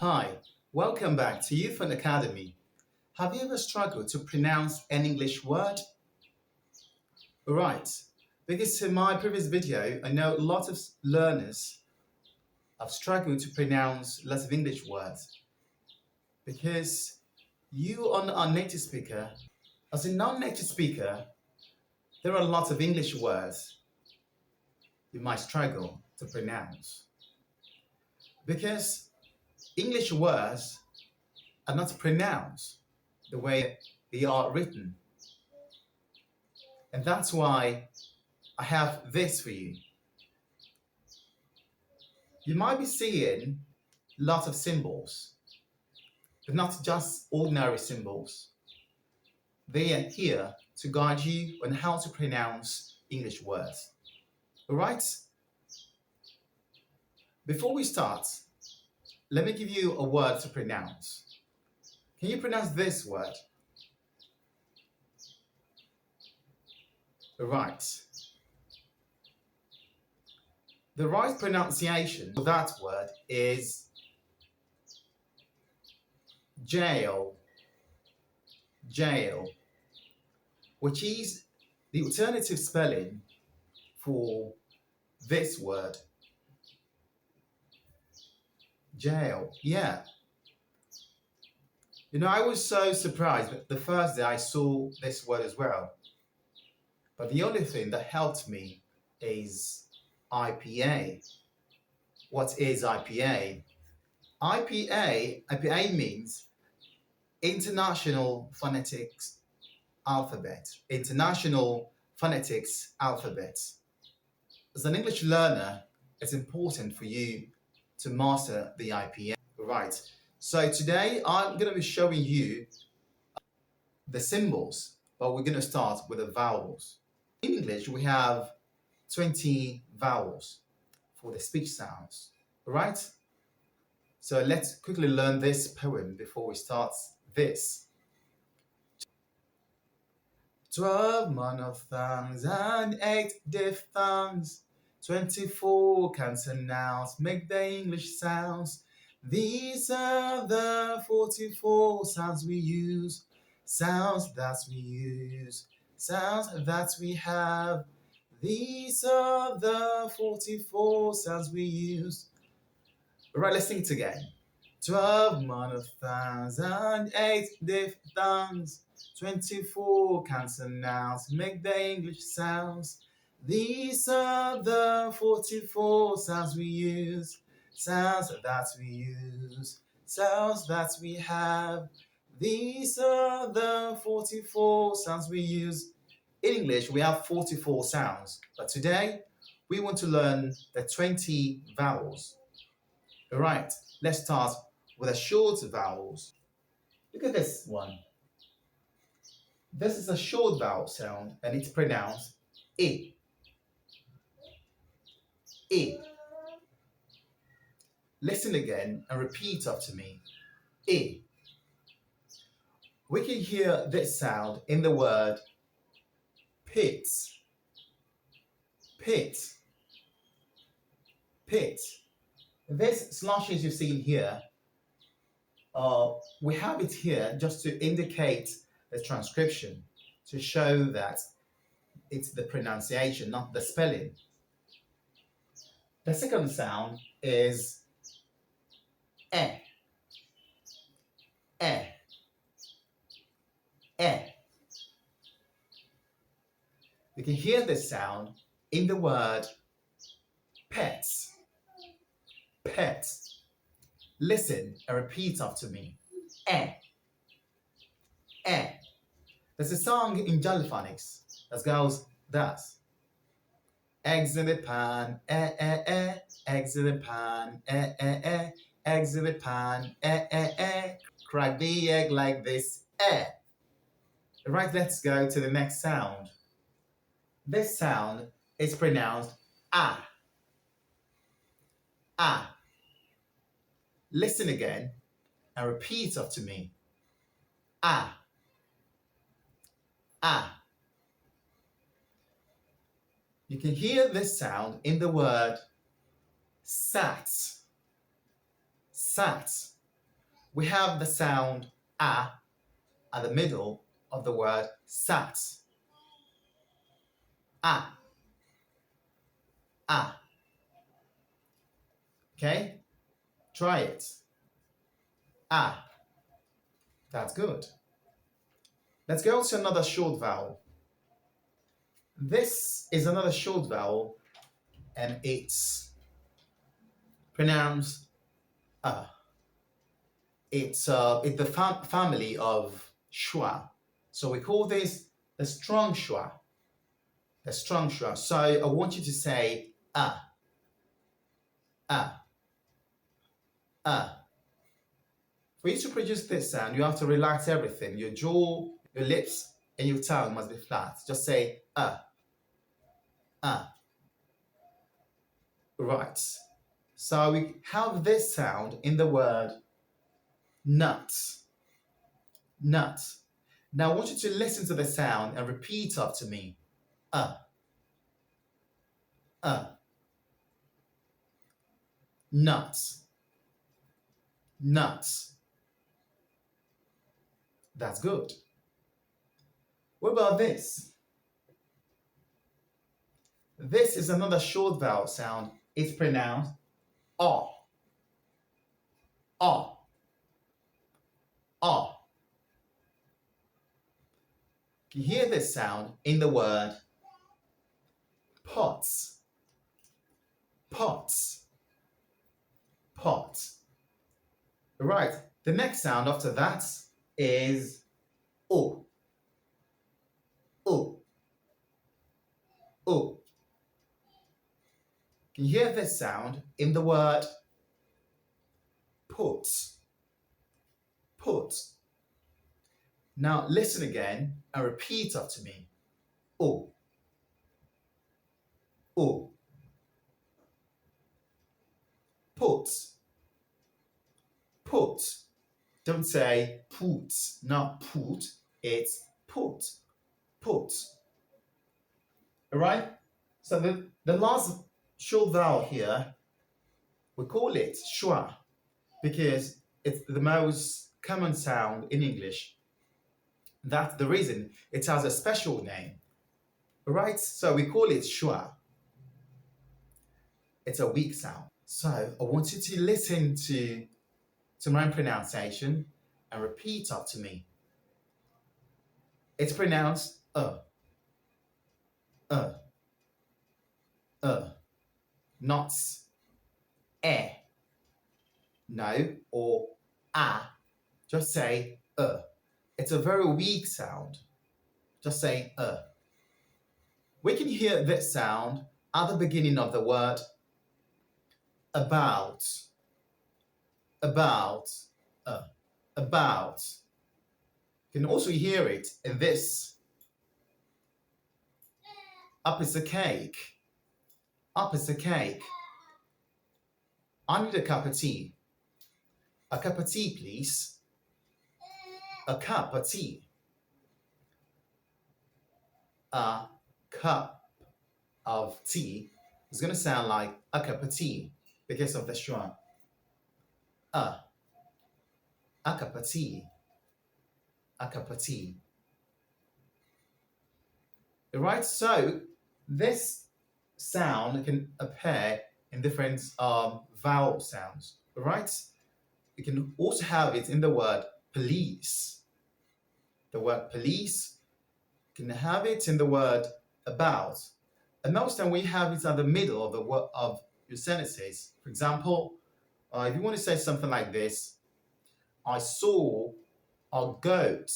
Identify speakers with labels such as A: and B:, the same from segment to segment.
A: Hi, welcome back to Euphony Academy. Have you ever struggled to pronounce an English word? Right, because in my previous video, I know a lot of learners have struggled to pronounce lots of English words because you are not a native speaker. As a non-native speaker, there are lots of English words you might struggle to pronounce because English words are not pronounced the way they are written. And that's why I have this for you. You might be seeing lots of symbols, but not just ordinary symbols. They are here to guide you on how to pronounce English words. All right? Before we start, let me give you a word to pronounce. Can you pronounce this word? Right. The right pronunciation for that word is jail, jail, which is the alternative spelling for this word. Jail, yeah. I was so surprised the first day I saw this word as well. But the only thing that helped me is IPA. What is IPA? IPA means International Phonetics Alphabet. International Phonetics Alphabet. As an English learner, it's important for you to master the IPA. Right. So today I'm going to be showing you the symbols, but we're going to start with the vowels. In English, we have 20 vowels for the speech sounds. Right? So let's quickly learn this poem before we start this. 12 monophthongs and 8 diphthongs, 24 consonants make the English sounds. These are the 44 sounds we use, sounds that we use, sounds that we have. These are the 44 sounds we use. All right, let's sing it again. 12 monophthongs and 8 diphthongs, 24 consonants make the English sounds. These are the 44 sounds we use, sounds that we use, sounds that we have. These are the 44 sounds we use. In English, we have 44 sounds, but today we want to learn the 20 vowels. All right, let's start with the short vowels. Look at this one. This is a short vowel sound and it's pronounced E. E. Listen again and repeat after me. E. We can hear this sound in the word pit. Pit. Pit. This slashes you've seen here, we have it here just to indicate the transcription, to show that it's the pronunciation, not the spelling. The second sound is E. E. E. You can hear this sound in the word pets. Pets. Listen and repeat after me. E. E. There's a song in Jollyphonics that goes thus. Eggs in the pan, eggs in the pan, eggs in the pan, crack the egg like this, Right, let's go to the next sound. This sound is pronounced ah. Ah. Listen again and repeat after me. Ah. Ah. You can hear this sound in the word sat, sat. We have the sound a at the middle of the word sat. A, a. Okay? Try it. A. That's good. Let's go to another short vowel. This is another short vowel and it's pronounced a. It's the family of schwa. So we call this the strong schwa. The strong schwa. So I want you to say a, a, a. For you to produce this sound, you have to relax everything. Your jaw, your lips, and your tongue must be flat. Just say a, a. Right. So we have this sound in the word nut. Nut. Now I want you to listen to the sound and repeat after me. Nut. Nut. That's good. What about this? This is another short vowel sound. It's pronounced ah. Ah. Ah. You hear this sound in the word pots. Pots. Pot. Right. The next sound after that is o. O. O. Can you hear this sound in the word put? Put. Now listen again and repeat after me. O. O. Put. Put. Don't say put, not put. It's put. Put. All right? So the last short vowel here, we call it schwa because it's the most common sound in English. That's the reason it has a special name. All right? So we call it schwa. It's a weak sound. So I want you to listen to my pronunciation and repeat after me. It's pronounced not no, or just say It's a very weak sound. Just say We can hear this sound at the beginning of the word about. About. About. You can also hear it in this. Up is a cake. Up is a cake. I need a cup of tea. A cup of tea, please. A cup of tea. A cup of tea is going to sound like a cup of tea because of the schwa. A cup of tea. A cup of tea. Right? So this sound can appear in different vowel sounds. Right? You can also have it in the word police. The word police. You can have it in the word about. And most time we have it at the middle of the word of your sentences. For example, if you want to say something like this, I saw a goat.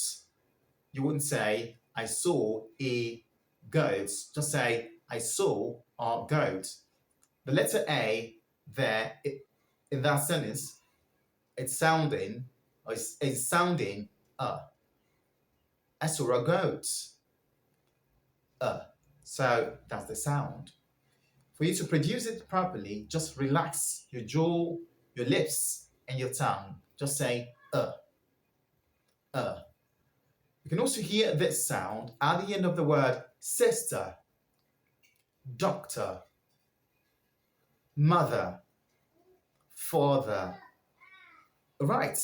A: You wouldn't say I saw a goat. Just say I saw a goat. The letter A there in that sentence, it's sounding I saw a goat. So that's the sound. For you to produce it properly, just relax your jaw, your lips, and your tongue. Just say You can also hear this sound at the end of the word sister, doctor, mother, father. Right.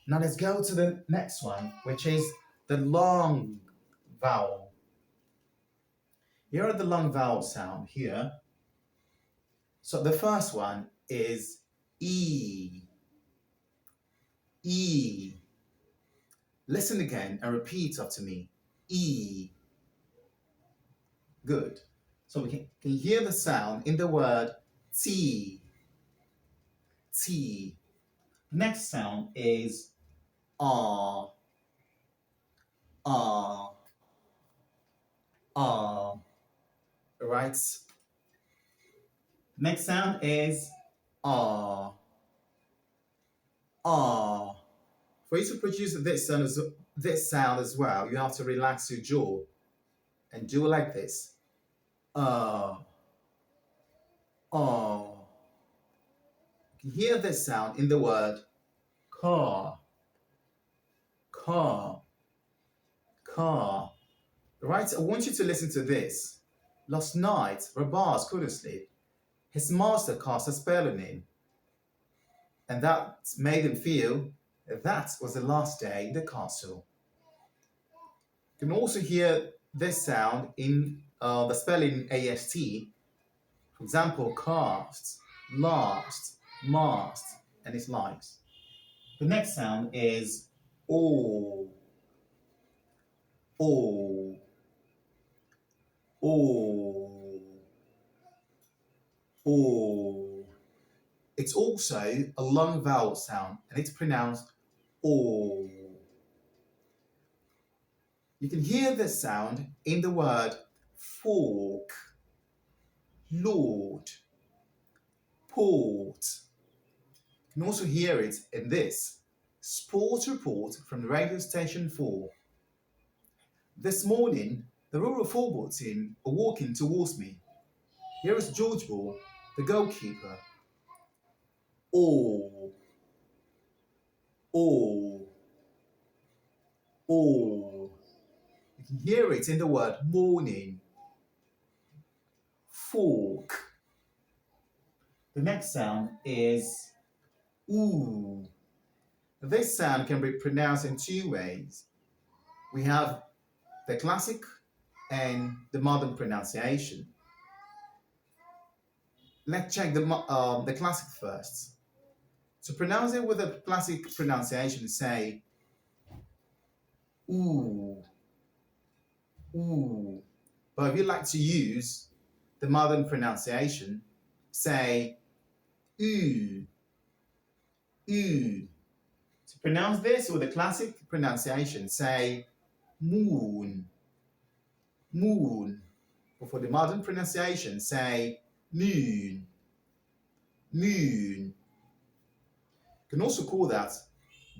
A: Now let's go to the next one, which is the long vowel. Here are the long vowel sound here. So the first one is E. E. Listen again and repeat after me. E. Good. So we can hear the sound in the word T. T. Next sound is R. R. R. Right? Next sound is R. R. For you to produce this sound as well, you have to relax your jaw and do it like this. R. R. You can hear this sound in the word car. Car. Car. Right? I want you to listen to this. Last night, Rabaz couldn't sleep. His master cast a spell on him, and that made him feel that was the last day in the castle. You can also hear this sound in the spelling AST. For example, cast, last, mast, and its likes. The next sound is O. O. O. O. It's also a long vowel sound, and it's pronounced O. You can hear this sound in the word fork, Lord, port. You can also hear it in this sport report from the radio station 4. This morning, the rural football team are walking towards me. Here is George Ball, the goalkeeper. Oh, oh, oh. You can hear it in the word morning. Fork. The next sound is ooh. This sound can be pronounced in two ways. We have the classic and the modern pronunciation. Let's check the classic first. To pronounce it with a classic pronunciation, say ooh, ooh. But if you like to use the modern pronunciation, say ooh, ooh. To pronounce this with a classic pronunciation, say moon, moon. But for the modern pronunciation, say moon, moon. You can also call that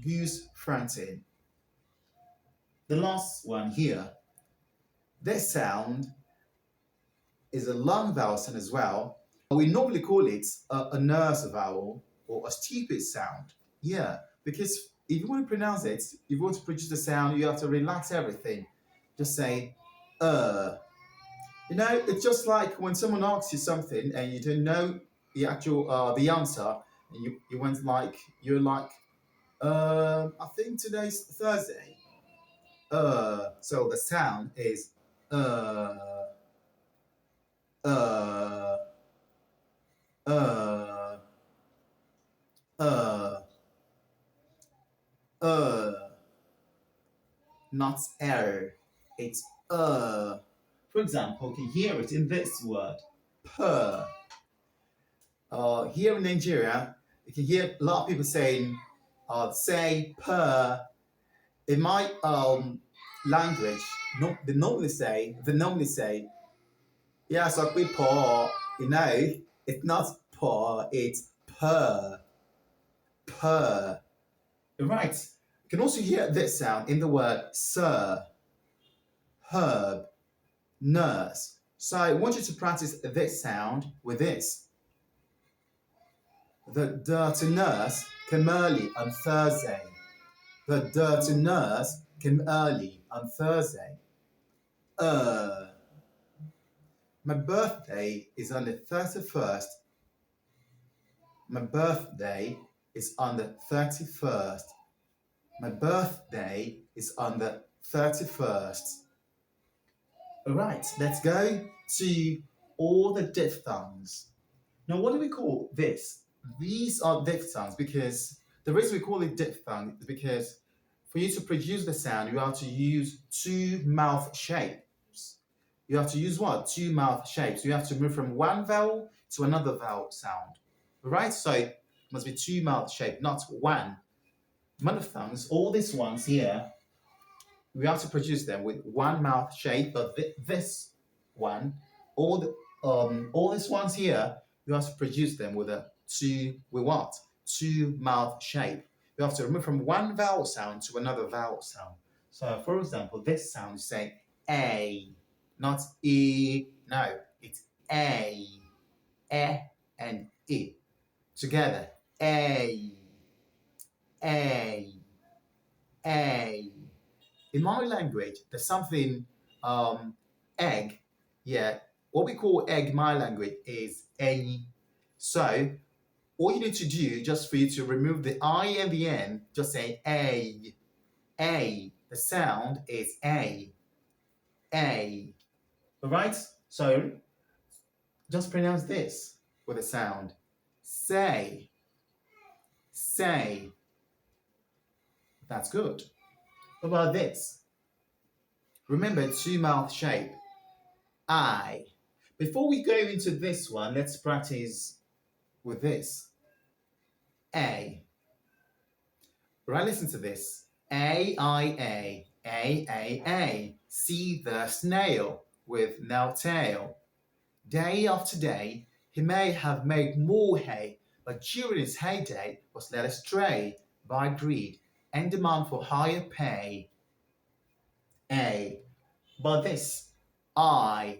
A: goose fronting. The last one here. This sound is a long vowel sound as well. We normally call it a nurse vowel or a stupid sound. Yeah, because if you want to pronounce it, if you want to produce the sound, you have to relax everything. Just say, You know, it's just like when someone asks you something and you don't know the answer, and you went like, you're like, I think today's Thursday. So the sound is uh, uh, uh, uh, uh, not air. It's For example, you can hear it in this word, per. Here in Nigeria, you can hear a lot of people saying, say per. In my language, they normally say, yeah, so we per. You know, it's not per, it's per, per. Right. You can also hear this sound in the word sir, herb, nurse. So I want you to practice this sound with this. The dirty nurse came early on Thursday. The dirty nurse came early on Thursday. My birthday is on the 31st. My birthday is on the 31st. My birthday is on the 31st. All right, let's go to all the diphthongs. Now, what do we call this? These are diphthongs because the reason we call it diphthong is because for you to produce the sound, you have to use two mouth shapes. You have to use what? Two mouth shapes. You have to move from one vowel to another vowel sound. Right? So it must be two mouth shape, not one. Monophthongs, all these ones here, we have to produce them with one mouth shape, but this one, all these ones here, you have to produce them with a with what? Two mouth shape. You have to remove from one vowel sound to another vowel sound. So, for example, this sound you say a, not e. No, it's a, e, and e together. A, a. In my language, there's something egg. Yeah, what we call egg in my language is a. So all you need to do, just for you to remove the I and the N, just say a. A. The sound is a. A. All right? So just pronounce this with a sound. Say. Say. That's good. What about this? Remember, two mouth shape. I. Before we go into this one, let's practice with this. A. Right, listen to this. A. A. See the snail with no tail. Day after day, he may have made more hay, but during his heyday was led astray by greed and demand for higher pay. A. But this, I.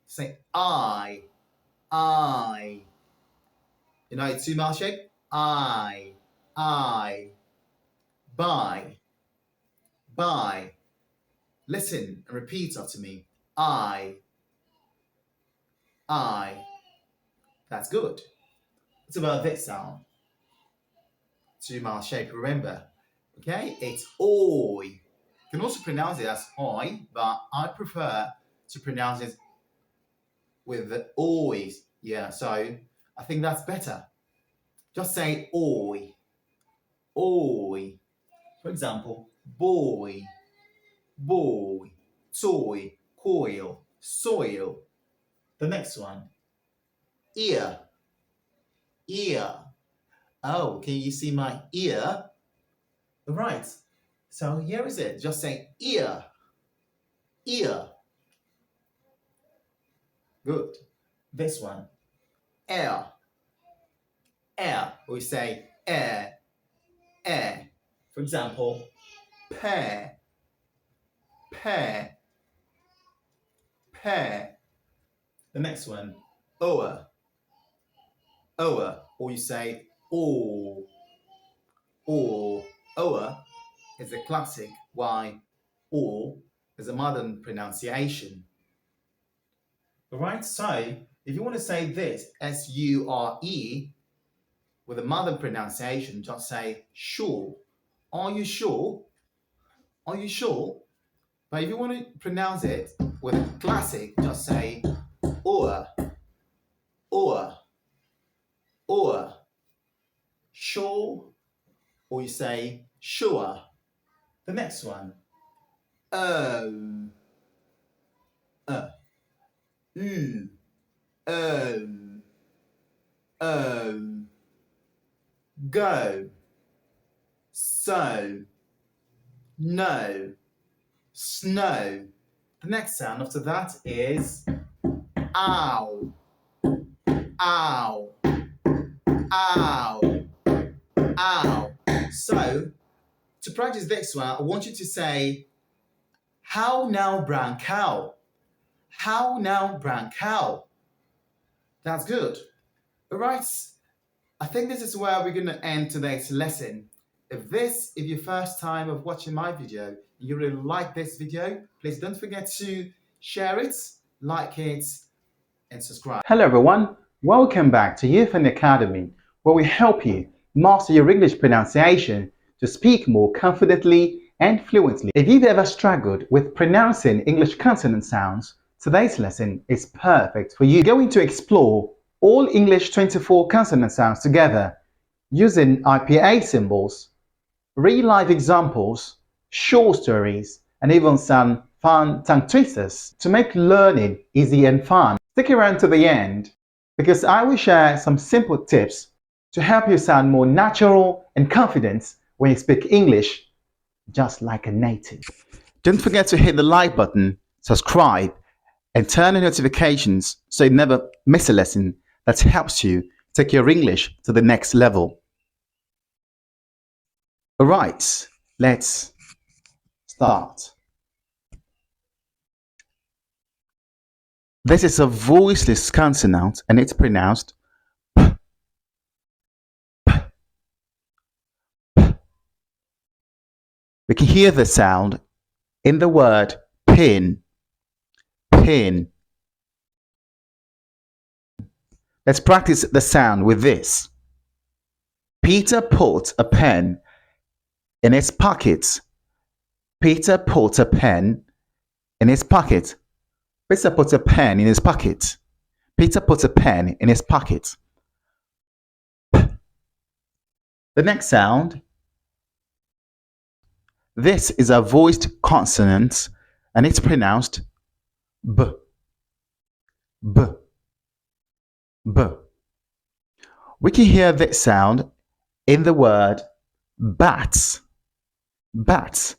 A: Say I. You know, it's two mouth shape. I. Buy. Listen and repeat after me. I. That's good. It's about this sound. Two mouth shape, remember. Okay, it's oi. You can also pronounce it as oi, but I prefer to pronounce it with the ois. Yeah, so I think that's better. Just say oi. Oi. For example, boy, toy, coil, soil. The next one, ear. Oh, can you see my ear? Right. So here is it. Just say ear. Good. This one, air. We say air. For example, pear. The next one, o'er. Or you say or. O'er is a classic. Why? Or is a modern pronunciation. Alright, so if you want to say this, S-U-R-E, with a modern pronunciation, just say sure. Are you sure? Are you sure? But if you want to pronounce it with a classic, just say or. Sure, or you say sure. The next one, oh, ooh, oh, go, so, no, snow. The next sound after that is ow. So, to practice this one, I want you to say, how now, brown cow? How now, brown cow? That's good. All right. I think this is where we're going to end today's lesson. If this is your first time of watching my video and you really like this video, please don't forget to share it, like it, and subscribe. Hello everyone. Welcome back to Euphony Academy, where we help you master your English pronunciation to speak more confidently and fluently. If you've ever struggled with pronouncing English consonant sounds, today's lesson is perfect for you. We're going to explore all English 24 consonant sounds together using IPA symbols, real-life examples, short stories, and even some fun tongue twisters to make learning easy and fun. Stick around to the end because I will share some simple tips to help you sound more natural and confident when you speak English just like a native. Don't forget to hit the like button, subscribe, and turn on notifications so you never miss a lesson that helps you take your English to the next level. Alright, let's start. This is a voiceless consonant and it's pronounced p, p, p. We can hear the sound in the word pin, pin. Let's practice the sound with this. Peter put a pen in his pocket. Peter put a pen in his pocket. Peter put a pen in his pocket. Peter put a pen in his pocket. P. The next sound. This is a voiced consonant and it's pronounced b, b, b. We can hear this sound in the word bats, bats.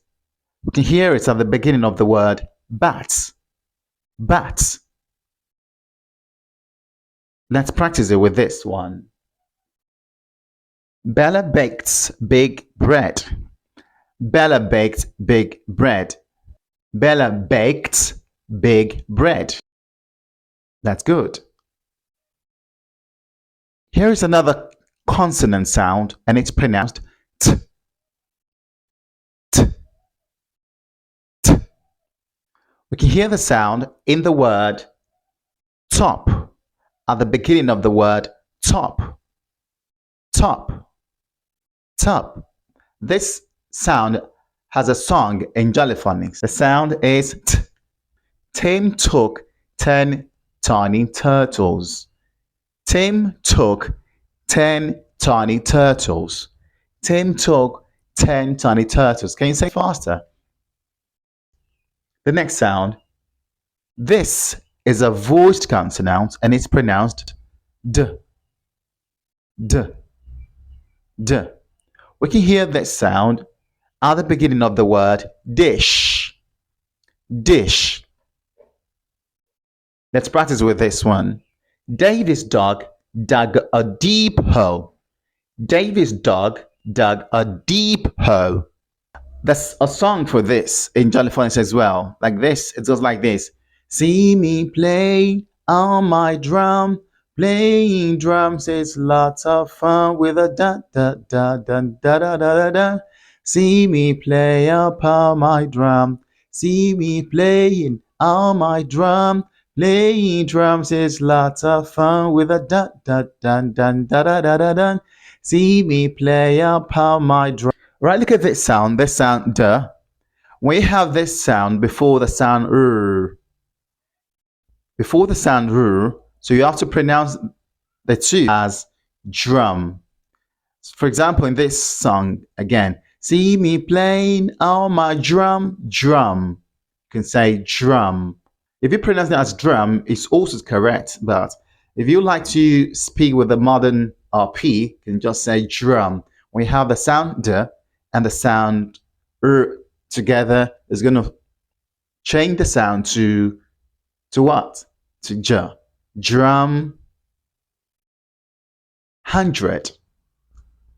A: We can hear it at the beginning of the word bats, bats. Let's practice it with this one. Bella bakes big bread. Bella baked big bread. Bella baked big bread. That's good. Here is another consonant sound and it's pronounced t, t, t. We can hear the sound in the word top, at the beginning of the word top, top, top. This sound has a song in Jollyphonics. The sound is t. Tim took 10 tiny turtles. Tim took 10 tiny turtles. Tim took 10 tiny turtles. Can you say faster? The next sound. This is a voiced consonant and it's pronounced d, d, d. We can hear this sound at the beginning of the word dish, dish. Let's practice with this one. Davy's dog dug a deep hole. Davy's dog dug a deep hole. There's a song for this in Jollyphonics as well. Like this, it goes like this. See me play on my drum. Playing drums is lots of fun with a da da da da da da da da da. See me play upon my drum. See me playing on my drum. Playing drums is lots of fun with a da da da da da da da da da. See me play upon my drum. Right, look at this sound duh. We have this sound before the sound r. Before the sound r, so you have to pronounce the two as drum. For example, in this song, again, see me playing on my drum, drum. You can say drum. If you pronounce it as drum, it's also correct, but if you like to speak with the modern RP, you can just say drum. We have the sound d and the sound together is going to change the sound to what? To j. Drum. 100.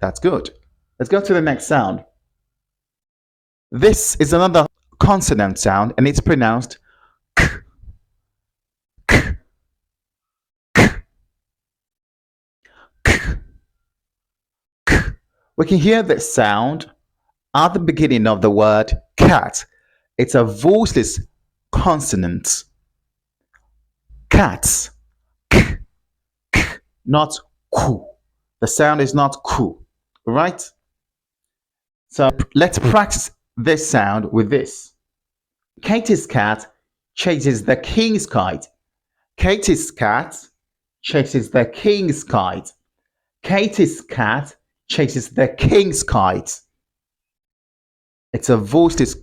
A: That's good. Let's go to the next sound. This is another consonant sound and it's pronounced k, k, k, k, k. We can hear this sound at the beginning of the word cat. It's a voiceless consonant. Cats. K, k. not ku. The sound is not ku. Right? So let's practice this sound with this. Katie's cat chases the king's kite. Katie's cat chases the king's kite. Katie's cat chases the king's kite. It's a voiced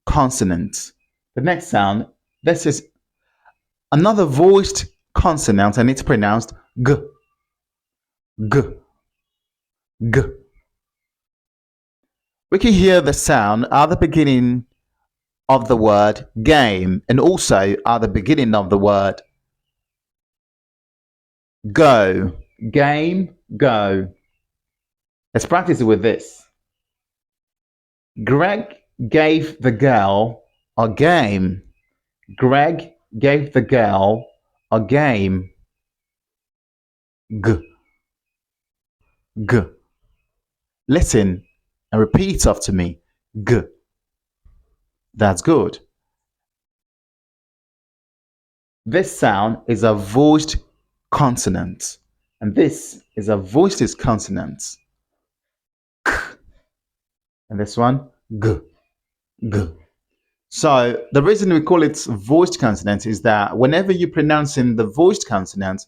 A: consonant. The next sound, this is another voiced consonant and it's pronounced g, g, g. We can hear the sound at the beginning of the word game and also at the beginning of the word go. Game, go. Let's practice it with this. Greg gave the girl a game. Greg gave the girl a game. G, g. Listen and repeat after me. G. That's good. This sound is a voiced consonant, and this is a voiced consonant. K. And this one, G, G. So the reason we call it voiced consonant is that whenever you're pronouncing the voiced consonant,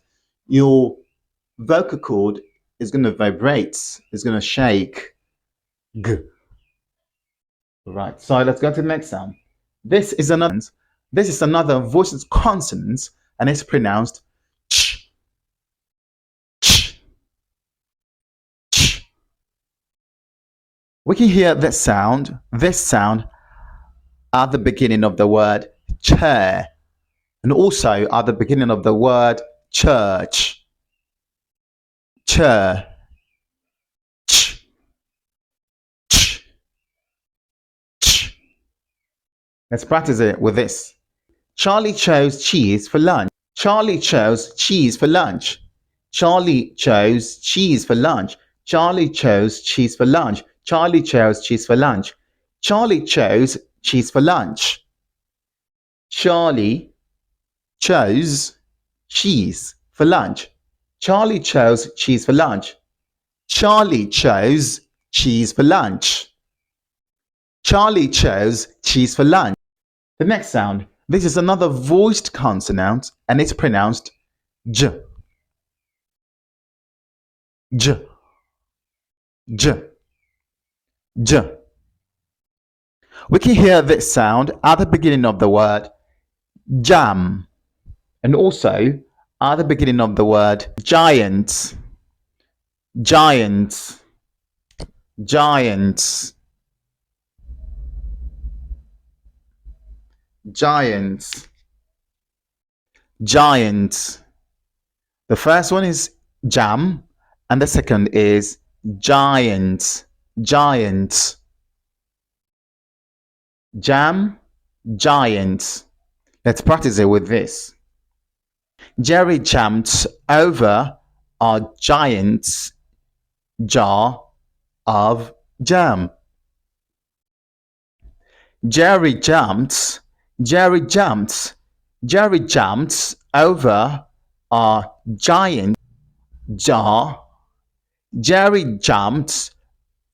A: your vocal cord is going to vibrate, it's going to shake. G. Right, so let's go to the next sound. This is another voiced consonant and it's pronounced ch, ch, ch. We can hear this sound at the beginning of the word chair and also at the beginning of the word church. Chair. Ch, ch, ch. Let's practice it with this. Charlie chose cheese for lunch. Charlie chose cheese for lunch. Charlie chose cheese for lunch. Charlie chose cheese for lunch. Charlie chose cheese for lunch. Charlie chose cheese for lunch. Charlie chose cheese for lunch. Charlie chose cheese for lunch. Charlie chose cheese for lunch. Charlie chose cheese for lunch. The next sound, this is another voiced consonant and it's pronounced j, j, j, j. We can hear this sound at the beginning of the word jam and also at the beginning of the word giant, giant, giant, giant, giant. The first one is jam and the second is giant, giant. Jam, giant. Let's practice it with this. Jerry jumped over a giant jar of jam. Jerry jumped over a giant jar. Jerry jumped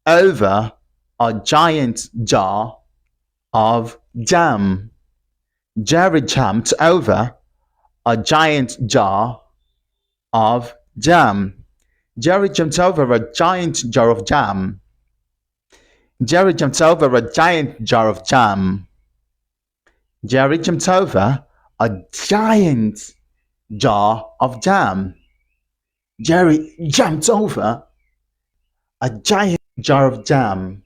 A: over a giant jar of jam. Jerry jumped over a giant jar of jam. Jerry jumped over a giant jar of jam. Jerry jumped over a giant jar of jam. Jerry jumped over a giant jar of jam. Jerry jumped over a giant jar of jam.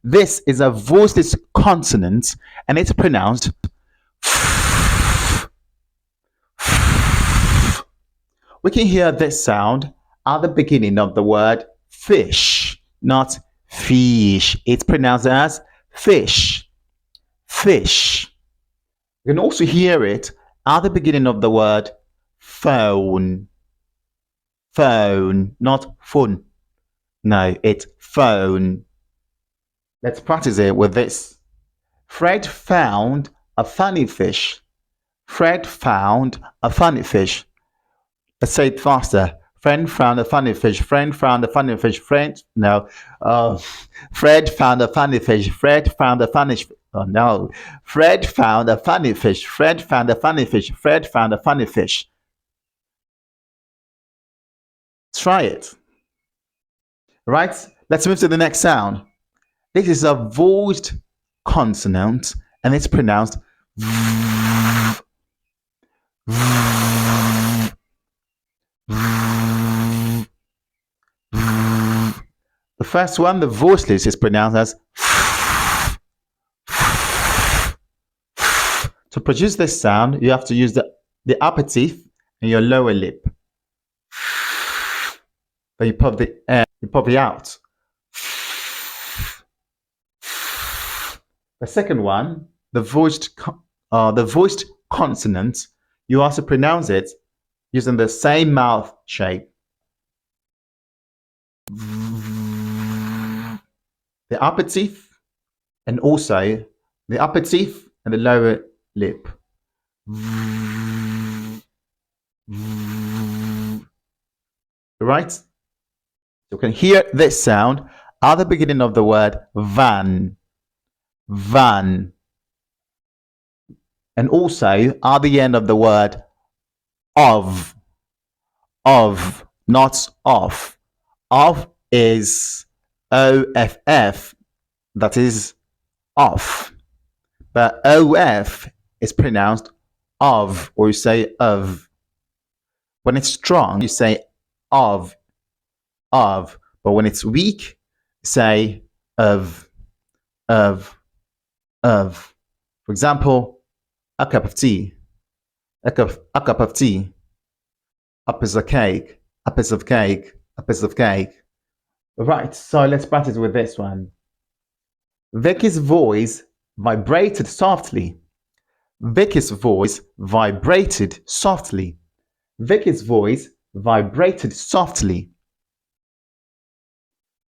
A: This is a voiced consonant and it's pronounced we can hear this sound at the beginning of the word fish, not fish. It's pronounced as fish, fish. You can also hear it at the beginning of the word phone, phone, not phone. No, it's phone. Let's practice it with this. Fred found a funny fish. Fred found a funny fish. Let's say it faster. Friend found a funny fish. Friend found a funny fish. Friend, no. Fred found a funny fish. Fred found a funny. Oh no. Fred found a funny fish. Fred found a funny fish. Fred found a funny fish. Try it. Right. Let's move to the next sound. This is a voiced consonant, and it's pronounced. The first one, the voiceless, is pronounced as. To produce this sound, you have to use the upper teeth and your lower lip. Then you pop the air, you pop it out. The second one, the voiced consonant, you also pronounce it using the same mouth shape. The upper teeth and also the upper teeth and the lower lip. Right? So you can hear this sound at the beginning of the word van. Van. And also at the end of the word of. Of, not off. Of is OFF, that is off. But OF is pronounced of, or you say of. When it's strong, you say of. But when it's weak, say of. For example, a cup of tea. A cup of tea. A piece of cake. A piece of cake. A piece of cake. Right, so let's practice with this one. Vicky's voice vibrated softly. Vicky's voice vibrated softly. Vicky's voice vibrated softly.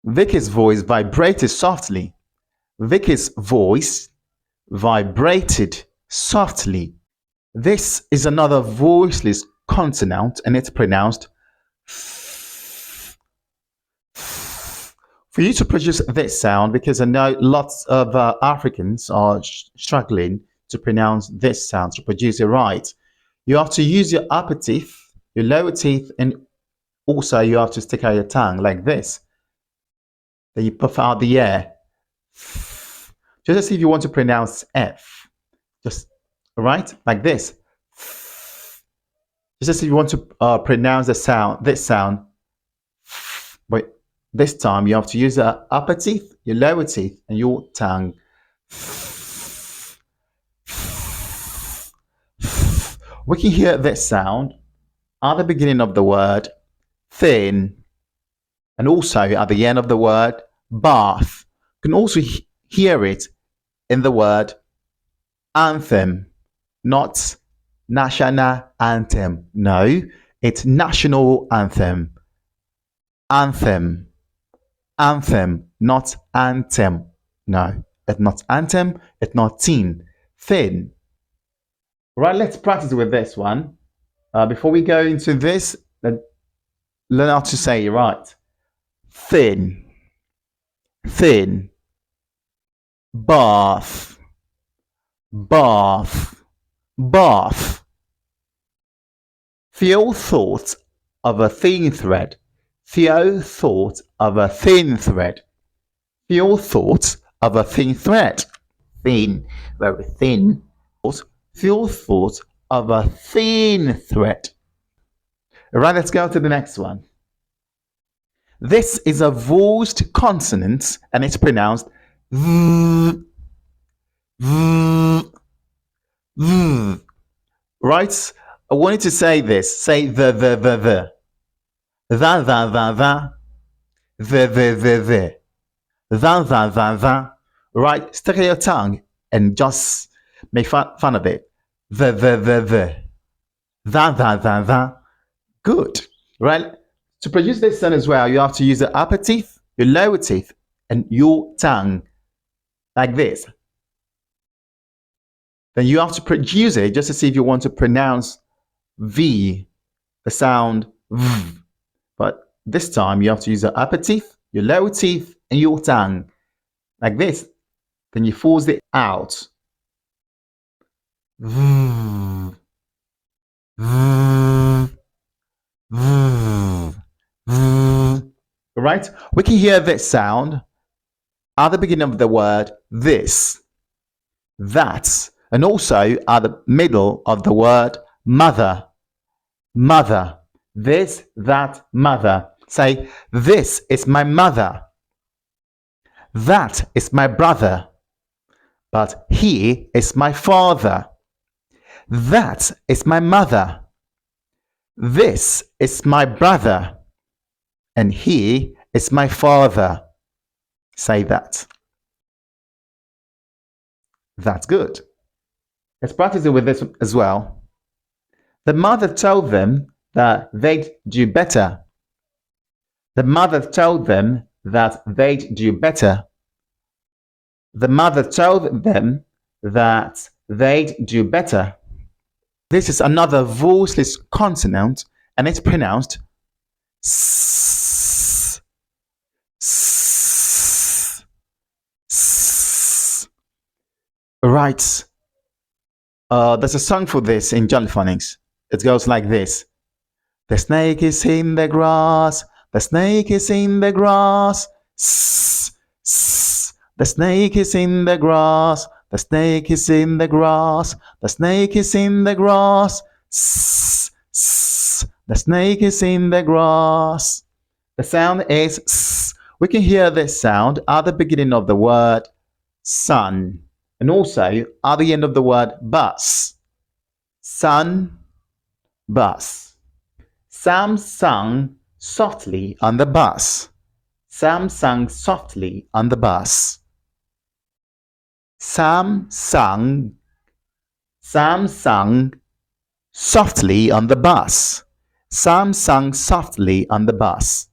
A: Vicky's voice vibrated softly. Vicky's voice vibrated softly. This is another voiceless consonant and it's pronounced. For you to produce this sound, because I know lots of Africans are struggling to pronounce this sound, to produce it right, you have to use your upper teeth, your lower teeth, and also you have to stick out your tongue like this. Then you puff out the air. Just as if you want to pronounce F. Just, right? Like this. Just as if you want to pronounce the sound, this sound. But this time you have to use the upper teeth, your lower teeth, and your tongue. We can hear this sound at the beginning of the word thin, and also at the end of the word bath. You can also hear it in the word anthem, not national anthem. No, it's national anthem. Anthem. Anthem, not anthem. No, it's not anthem, it's not teen. Thin. Right, let's practice with this one. Before we go into this, learn how to say it right. Thin. Thin. Bath. Bath. Bath. Theo thought of a thin thread. Theo thought of a thin thread. Theo thought of a thin thread. Thin, very thin. Theo thought of a thin thread. Alright, let's go to the next one. This is a voiced consonant and it's pronounced v. V. V. Right? I want you to say this. Say the. The. The. Right? Stick out your tongue and just make fun of it. The. The. Good. Right? To produce this sound as well, you have to use the upper teeth, your lower teeth, and your tongue like this. Then you have to produce it just to see if you want to pronounce V the sound v. But this time you have to use the upper teeth, your lower teeth, and your tongue. Like this. Then you force it out. V. V. V. V. Right? We can hear this sound at the beginning of the word this, that, and also at the middle of the word mother. Mother. This, that, mother. Say, this is my mother. That is my brother. But he is my father. That is my mother. This is my brother. And he is my father. Say that. That's good. Let's practice it with this as well. The mother told them that they'd do better. The mother told them that they'd do better. The mother told them that they'd do better. This is another voiceless consonant and it's pronounced s. S. S. Right. There's a song for this in Phonics. It goes like this. The snake is in the grass. The snake is in the grass. S. S. The snake is in the grass. The snake is in the grass. The snake is in the grass. S. S. The snake is in the grass. The sound is s. We can hear this sound at the beginning of the word sun and also at the end of the word bus. Sun, bus. Sam sung softly on the bus. Sam sang softly on the bus. Sam sung softly on the bus. Sam sung softly on the bus.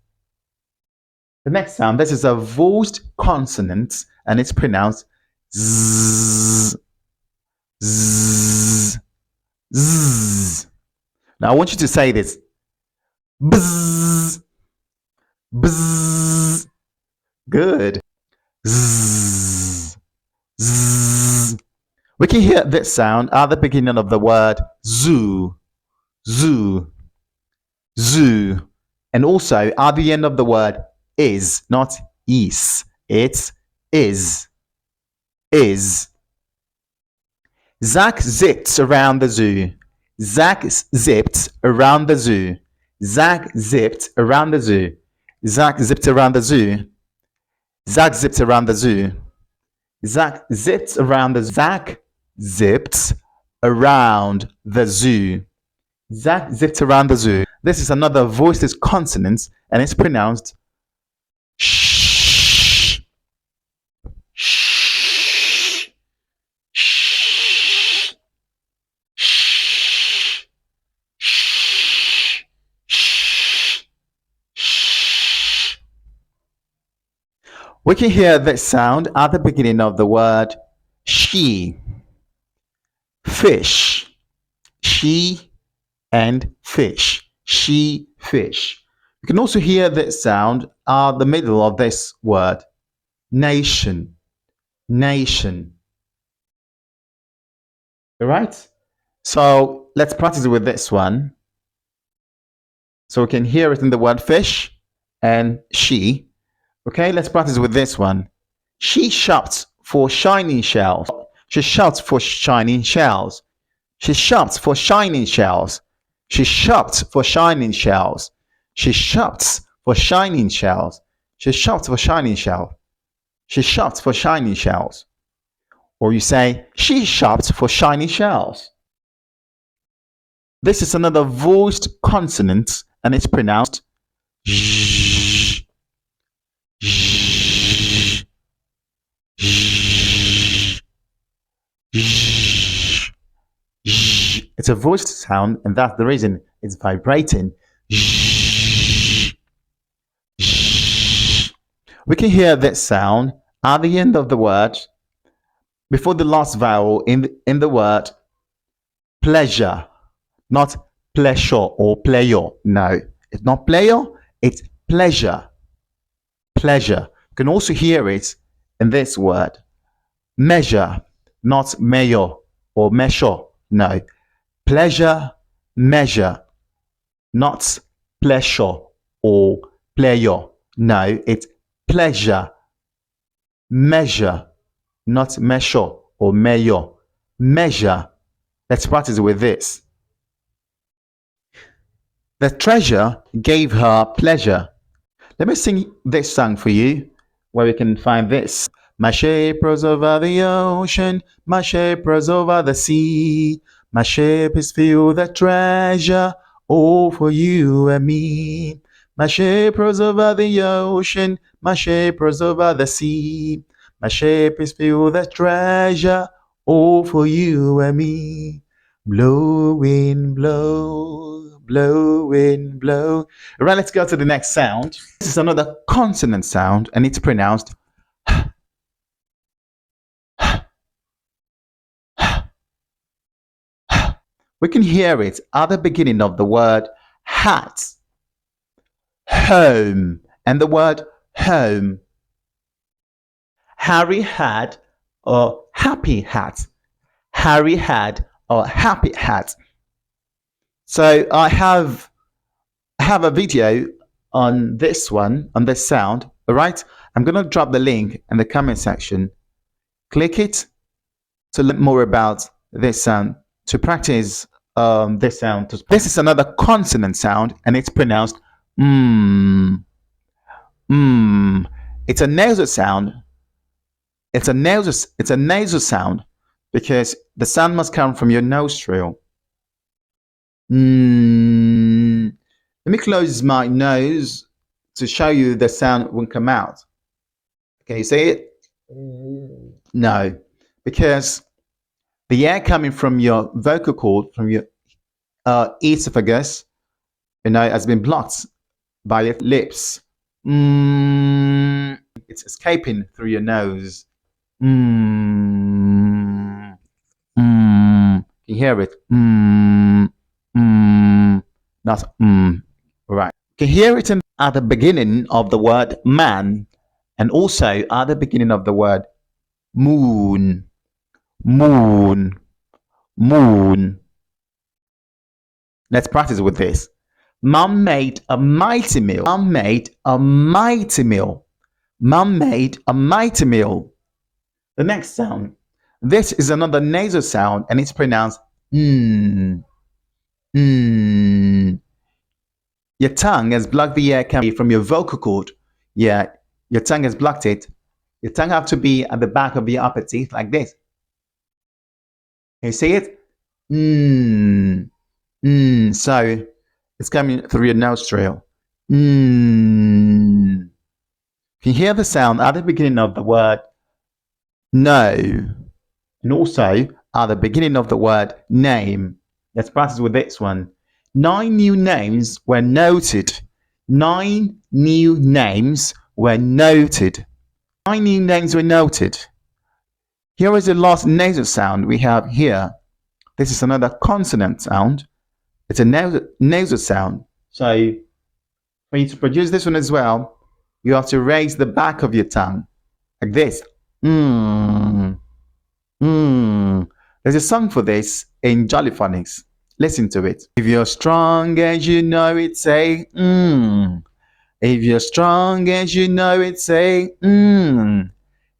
A: The next sound, this is a voiced consonant and it's pronounced z. Z. Z. Now I want you to say this. Bzz. Bzz. Good. Z. Z. We can hear this sound at the beginning of the word zoo. Zoo. Zoo. And also at the end of the word is, not is. It's is. Is. Zach zipped around the zoo. Zach zipped around the zoo. Zach zipped around the zoo. Zach zipped around the zoo. Zach zipped around the zoo. Zach zipped around the zoo. Zach zipped around the zoo. Zach zipped around the zoo. This is another voiceless consonant and it's pronounced shh. Shh. Shh. Shh. Shh. Shh. We can hear this sound at the beginning of the word she. Fish. She and fish. She, fish. You can also hear this sound at the middle of this word. Nation. Nation. All right? So let's practice with this one. So we can hear it in the word fish and she. Okay, let's practice with this one. She shopped for shiny shells. She shopped for shiny shells. She shopped for shining shells. She shopped for shining shells. She shopped for shining shells. She shopped for shining shells. She shopped for shining shells. Or you say, she shopped for shiny shells. This is another voiced consonant and it's pronounced zh. Zh. Zh. Zh. Zh. It's a voiced sound and that's the reason it's vibrating. Zh. Zh. We can hear this sound at the end of the word before the last vowel in the word pleasure, not pleasure or player. No, it's not player, it's pleasure. Pleasure. You can also hear it in this word. Measure, not mayor or measure. No. Pleasure, measure, not pleasure or player. No, it's pleasure, measure, not measure or mayor. Measure. Let's practice with this. The treasure gave her pleasure. Let me sing this song for you where we can find this. My ship rose over the ocean, my ship rose over the sea. My ship is filled with treasure, all for you and me. My ship rose over the ocean, my ship rose over the sea. My ship is filled with treasure, all for you and me. Blow, wind, blow, blow, wind, blow. All right, let's go to the next sound. This is another consonant sound, and it's pronounced we can hear it at the beginning of the word hat, home, and the word home. Harry had a happy hat. Harry had a happy hat. So I have a video on this one, on this sound. All right, I'm going to drop the link in the comment section. Click it to learn more about this sound, to practice this sound. This is another consonant sound, and it's pronounced mm. Mm. It's a nasal sound. It's a nasal sound because the sound must come from your nostril. Mm. Let me close my nose to show you the sound won't come out. Can you see it? No, because the air coming from your vocal cord, from your esophagus, has been blocked by your lips. It's escaping through your nose. You hear it. Not right. You can hear it at the beginning of the word man, and also at the beginning of the word moon. Moon. Moon. Let's practice with this. Mum made a mighty meal. Mum made a mighty meal. Mum made a mighty meal. The next sound. This is another nasal sound, and it's pronounced mm. Mm. Your tongue has blocked the air coming from your vocal cord. Yeah, your tongue has blocked it. Your tongue have to be at the back of your upper teeth like this. Can you see it? So it's coming through your nostril. Can you hear the sound at the beginning of the word no, and also at the beginning of the word name? Let's practice with this one. 9 new names were noted. 9 new names were noted. 9 new names were noted. Here is the last nasal sound we have here. This is another consonant sound. It's a nasal sound. So for you to produce this one as well, you have to raise the back of your tongue like this. There's a song for this in Jollyphonics. Listen to it. If you're strong as you know it, say If you're strong as you know it, say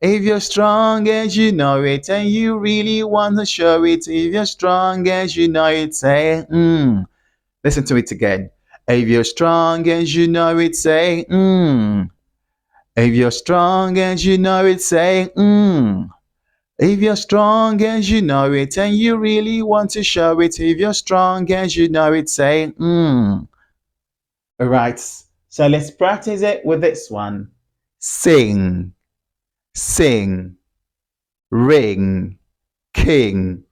A: If you're strong as you know it and you really want to show it, if you're strong as you know it, say Listen to it again. If you're strong as you know it, say If you're strong as you know it, say If you're strong as you know it and you really want to show it, if you're strong as you know it, say Alright, so let's practice it with this one. Sing, sing, ring, king.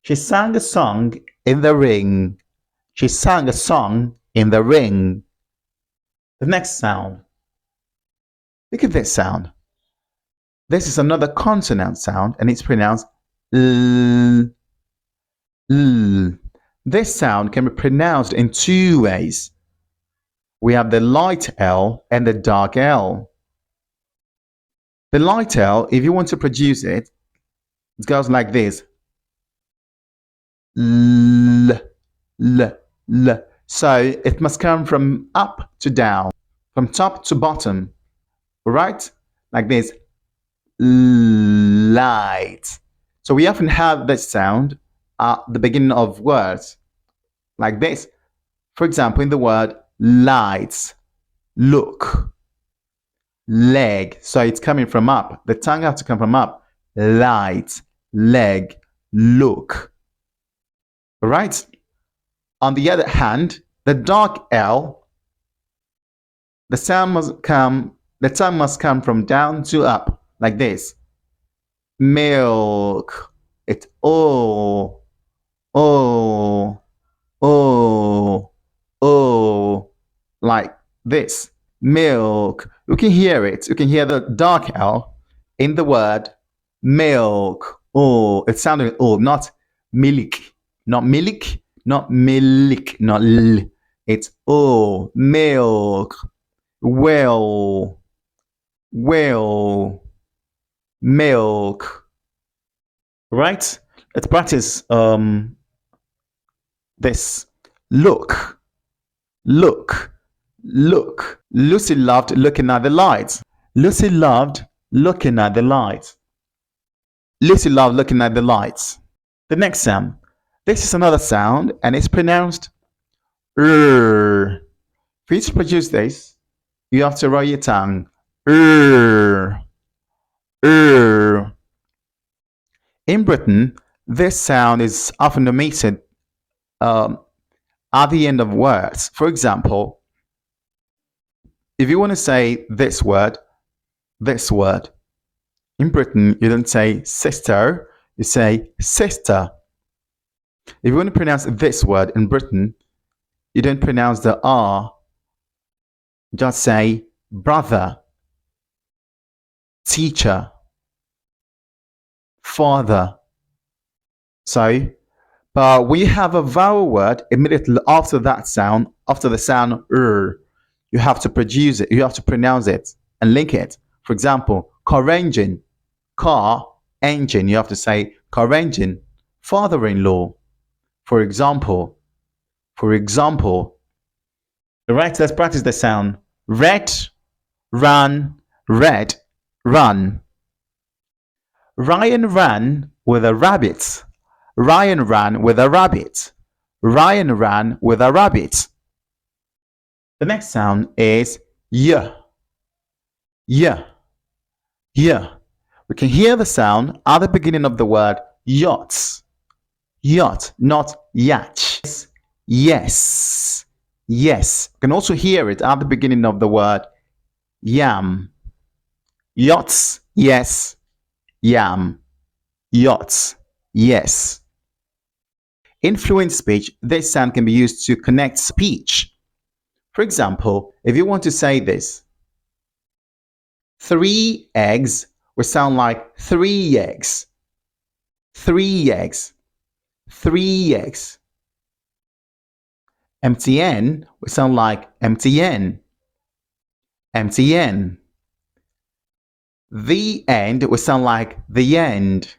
A: She sang a song in the ring. She sang a song in the ring. The next sound. Look at this sound. This is another consonant sound, and it's pronounced l. L. This sound can be pronounced in two ways. We have the light L and the dark L. The light L, if you want to produce it, it goes like this. L, L, L. So it must come from up to down, from top to bottom, right? Like this. Light. So we often have this sound at the beginning of words, like this. For example, in the word lights, look, leg. So it's coming from up. The tongue has to come from up. Light, leg, look. All right? On the other hand, the dark L, the tongue must come from down to up, like this. Milk. It's oh, oh, oh, oh, like this. Milk. You can hear it. You can hear the dark L in the word milk. Oh, it's sounding oh, not milk, not milk, not milk, not l. It's oh, milk. Well, milk. Right? Let's practice this. Look, look, look. Lucy loved looking at the lights. Lucy loved looking at the lights. Lucy loved looking at the lights. The next sound. This is another sound and it's pronounced r. For you to produce this, you have to roll your tongue. R. R. In Britain, this sound is often omitted at the end of words. For example, if you want to say this word, in Britain, you don't say sister, you say sister. If you want to pronounce this word in Britain, you don't pronounce the R, just say brother, teacher, father. So, but we have a vowel word immediately after that sound, after the sound r, you have to produce it, you have to pronounce it and link it. For example, car engine, car engine, you have to say car engine, father-in-law. For example, right, let's practice the sound. Red, run, red, run. Ryan ran with a rabbit. Ryan ran with a rabbit. Ryan ran with a rabbit. The next sound is y. Y. Y. We can hear the sound at the beginning of the word yacht. Yacht, not yacht. Yes. Yes. You can also hear it at the beginning of the word yam. Yachts, yes. Yam. Yachts, yes. In fluent speech, this sound can be used to connect speech. For example, if you want to say this, 3 eggs will sound like 3 eggs. 3 eggs. 3 eggs. MTN will sound like MTN. MTN. The end will sound like the end.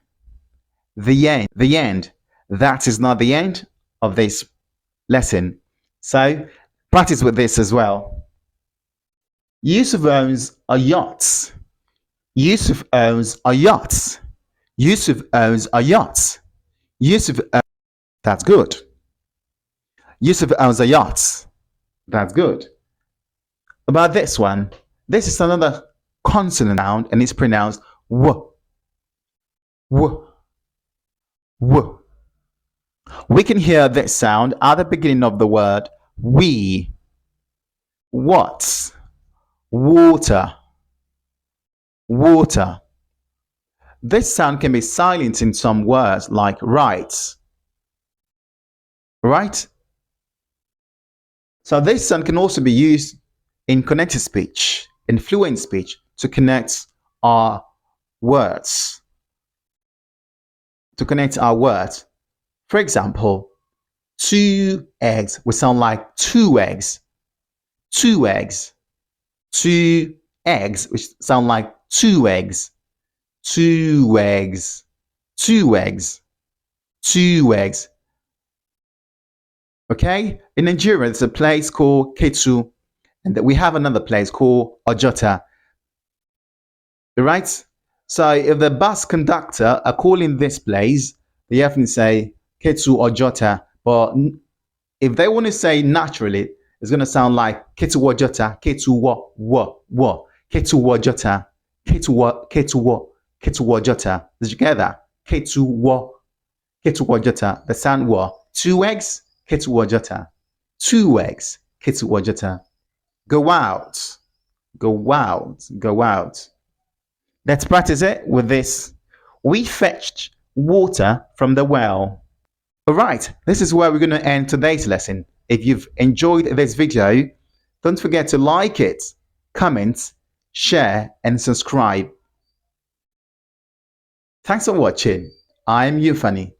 A: The end. The end. That is not the end of this lesson. So practice with this as well. Yusuf owns a yacht. Yusuf owns a yacht. Yusuf owns a yacht. Yusuf owns... That's good. Yusuf owns a yacht. That's good. About this one, this is another consonant sound and it's pronounced w. W. W. We can hear this sound at the beginning of the word we. What? Water. Water. This sound can be silent in some words like right. Right? So this sound can also be used in connected speech, in fluent speech, to connect our words. To connect our words. For example, 2 eggs will sound like 2 eggs. 2 eggs. 2 eggs, which sound like 2 eggs. 2 eggs. 2 eggs. 2 eggs. Okay? In Nigeria, there's a place called Ketu, and we have another place called Ojota. Right? So if the bus conductor are calling this place, they often say Ketu Ojota. But if they want to say naturally, it's going to sound like Ketu Ojota, Ketu wa, Ketu Ojota, Ketu Ojota. Did you get that? Ketu Ojota. The sound wa. 2 eggs, Ketu Ojota. 2 eggs, Ketu Ojota. Go out, go out, go out. Let's practice it with this. We fetched water from the well. Alright, this is where we're going to end today's lesson. If you've enjoyed this video, don't forget to like it, comment, share and subscribe. Thanks for watching. I'm Euphony.